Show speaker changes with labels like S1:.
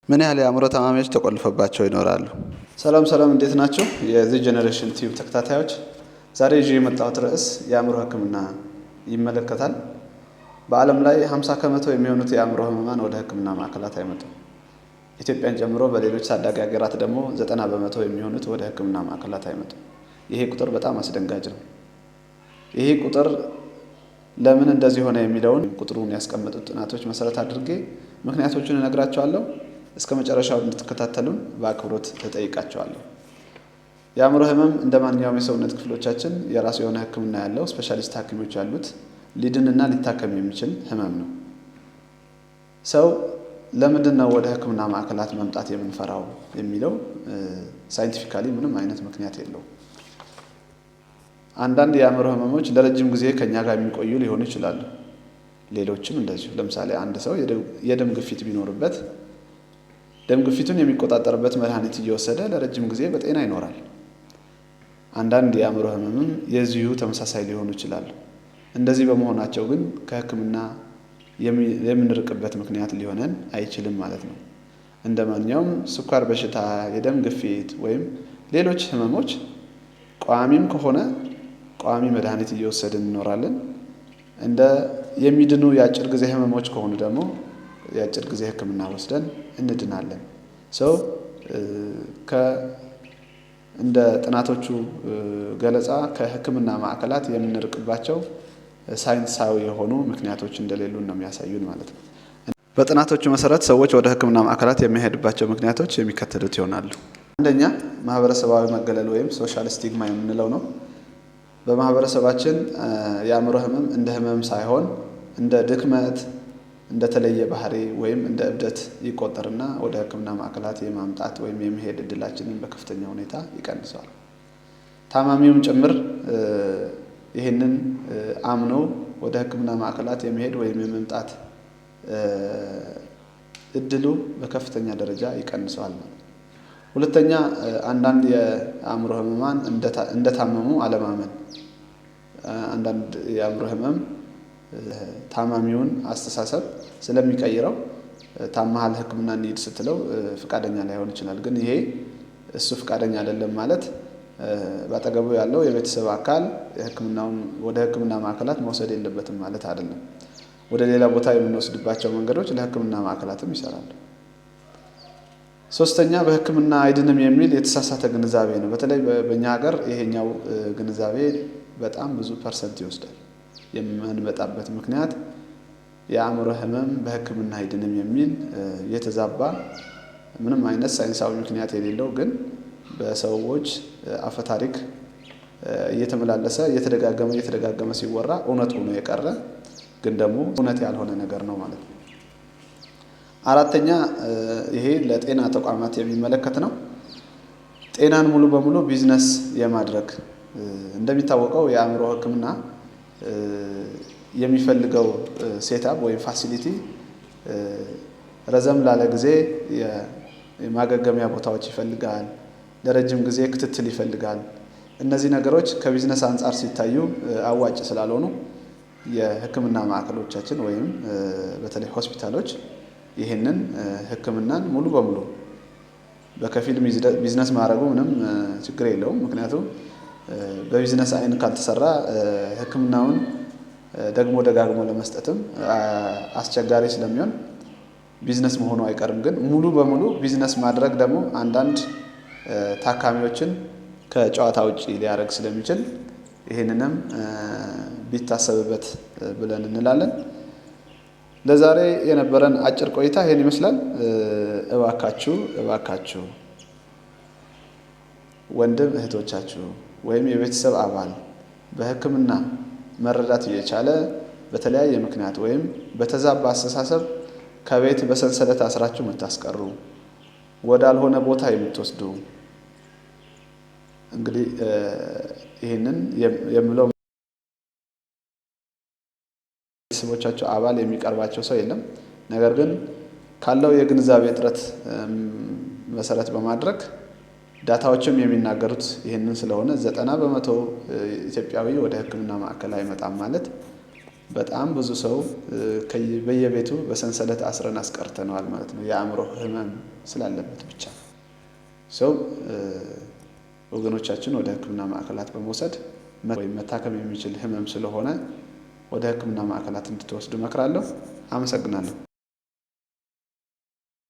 S1: ምን ያህል የአእምሮ ታማሚዎች ተቆልፈባቸው ይኖራሉ? ሰላም እንዴት ናቸው? የዚህ ጄኔሬሽን ቲዩብ ተከታታዮች፣ ዛሬ ይዤ የመጣሁት ርዕስ የአእምሮ ሕክምና ይመለከታል። በዓለም ላይ 50 ከመቶ የሚሆኑት የአእምሮ ህሙማን ወደ ሕክምና ማዕከላት አይመጡም። ኢትዮጵያን ጨምሮ በሌሎች ታዳጊ ሀገራት ደግሞ 90 በመቶ የሚሆኑት ወደ ሕክምና ማዕከላት አይመጡም። ይሄ ቁጥር በጣም አስደንጋጭ ነው። ይሄ ቁጥር ለምን እንደዚህ ሆነ የሚለውን ቁጥሩን ያስቀመጡት ጥናቶች መሰረት አድርጌ ምክንያቶቹን እነግራቸዋለሁ። እስከ መጨረሻው እንድትከታተሉን በአክብሮት ተጠይቃቸዋለሁ። የአእምሮ ህመም እንደ ማንኛውም የሰውነት ክፍሎቻችን የራሱ የሆነ ህክምና ያለው ስፔሻሊስት ሐኪሞች ያሉት ሊድንና ሊታከም የሚችል ህመም ነው። ሰው ለምንድን ነው ወደ ህክምና ማዕከላት መምጣት የምንፈራው የሚለው ሳይንቲፊካሊ ምንም አይነት ምክንያት የለውም። አንዳንድ የአእምሮ ህመሞች ለረጅም ጊዜ ከኛ ጋር የሚቆዩ ሊሆኑ ይችላሉ። ሌሎችም እንደዚሁ። ለምሳሌ አንድ ሰው የደም ግፊት ቢኖርበት ደም ግፊቱን የሚቆጣጠርበት መድኃኒት እየወሰደ ለረጅም ጊዜ በጤና ይኖራል። አንዳንድ የአእምሮ ህመምም የዚሁ ተመሳሳይ ሊሆኑ ይችላሉ። እንደዚህ በመሆናቸው ግን ከህክምና የምንርቅበት ምክንያት ሊሆነን አይችልም ማለት ነው። እንደ ማንኛውም ስኳር በሽታ፣ የደም ግፊት ወይም ሌሎች ህመሞች ቋሚም ከሆነ ቋሚ መድኃኒት እየወሰድን እንኖራለን። እንደ የሚድኑ የአጭር ጊዜ ህመሞች ከሆኑ ደግሞ የአጭር ጊዜ ህክምና ወስደን እንድናለን። እንደ ጥናቶቹ ገለጻ ከህክምና ማዕከላት የምንርቅባቸው ሳይንሳዊ የሆኑ ምክንያቶች እንደሌሉ ነው የሚያሳዩን ማለት ነው። በጥናቶቹ መሰረት ሰዎች ወደ ህክምና ማዕከላት የሚሄዱባቸው ምክንያቶች የሚከተሉት ይሆናሉ። አንደኛ፣ ማህበረሰባዊ መገለል ወይም ሶሻል ስቲግማ የምንለው ነው። በማህበረሰባችን የአእምሮ ህመም እንደ ህመም ሳይሆን እንደ ድክመት፣ እንደተለየ ባህሪ ወይም እንደ እብደት ይቆጠርና ወደ ህክምና ማዕከላት የማምጣት ወይም የመሄድ እድላችንን በከፍተኛ ሁኔታ ይቀንሰዋል። ታማሚውም ጭምር ይህንን አምኖ ወደ ህክምና ማዕከላት የመሄድ ወይም የመምጣት እድሉ በከፍተኛ ደረጃ ይቀንሰዋል ማለት ነው። ሁለተኛ፣ አንዳንድ የአእምሮ ህሙማን እንደታመሙ አለማመን። አንዳንድ የአእምሮ ህመም ታማሚውን አስተሳሰብ ስለሚቀይረው ታመሃል ህክምና እንሂድ ስትለው ፍቃደኛ ላይሆን ይችላል። ግን ይሄ እሱ ፍቃደኛ አይደለም ማለት ባጠገቡ ያለው የቤተሰብ አካል ወደ ህክምና ማዕከላት መውሰድ የለበትም ማለት አይደለም። ወደ ሌላ ቦታ የምንወስድባቸው መንገዶች ለህክምና ማዕከላትም ይሰራሉ። ሶስተኛ፣ በህክምና አይድንም የሚል የተሳሳተ ግንዛቤ ነው። በተለይ በእኛ ሀገር ይሄኛው ግንዛቤ በጣም ብዙ ፐርሰንት ይወስዳል። የምንመጣበት ምክንያት የአእምሮ ህመም በህክምና አይድንም የሚል የተዛባ ምንም አይነት ሳይንሳዊ ምክንያት የሌለው ግን በሰዎች አፈታሪክ እየተመላለሰ እየተደጋገመ ሲወራ እውነት ሆኖ የቀረ ግን ደግሞ እውነት ያልሆነ ነገር ነው ማለት ነው። አራተኛ፣ ይሄ ለጤና ተቋማት የሚመለከት ነው። ጤናን ሙሉ በሙሉ ቢዝነስ የማድረግ እንደሚታወቀው የአእምሮ ህክምና የሚፈልገው ሴትአፕ ወይም ፋሲሊቲ ረዘም ላለ ጊዜ የማገገሚያ ቦታዎች ይፈልጋል። ለረጅም ጊዜ ክትትል ይፈልጋል። እነዚህ ነገሮች ከቢዝነስ አንጻር ሲታዩ አዋጭ ስላልሆኑ የህክምና ማዕከሎቻችን ወይም በተለይ ሆስፒታሎች ይህንን ህክምናን ሙሉ በሙሉ በከፊል ቢዝነስ ማድረጉ ምንም ችግር የለውም። ምክንያቱም በቢዝነስ አይን ካልተሰራ ህክምናውን ደግሞ ደጋግሞ ለመስጠትም አስቸጋሪ ስለሚሆን ቢዝነስ መሆኑ አይቀርም። ግን ሙሉ በሙሉ ቢዝነስ ማድረግ ደግሞ አንዳንድ ታካሚዎችን ከጨዋታ ውጪ ሊያደርግ ስለሚችል ይህንንም ቢታሰብበት ብለን እንላለን። ለዛሬ የነበረን አጭር ቆይታ ይሄን ይመስላል። እባካችሁ ወንድም እህቶቻችሁ ወይም የቤተሰብ አባል በህክምና መረዳት እየቻለ በተለያየ ምክንያት ወይም በተዛባ አስተሳሰብ ከቤት በሰንሰለት አስራችሁ የምታስቀሩ፣ ወዳልሆነ ቦታ የምትወስዱ፣ እንግዲህ ይህንን የምለው ቤተሰቦቻቸው አባል የሚቀርባቸው ሰው የለም። ነገር ግን ካለው የግንዛቤ እጥረት መሰረት በማድረግ ዳታዎችም የሚናገሩት ይህንን ስለሆነ 90 በመቶ ኢትዮጵያዊ ወደ ህክምና ማዕከል አይመጣም ማለት በጣም ብዙ ሰው በየቤቱ በሰንሰለት አስረን አስቀርተነዋል ማለት ነው። የአእምሮ ህመም ስላለበት ብቻ ሰው ወገኖቻችን ወደ ሕክምና ማዕከላት በመውሰድ ወይም መታከም የሚችል ህመም ስለሆነ ወደ ሕክምና ማዕከላት እንድትወስዱ እመክራለሁ። አመሰግናለሁ።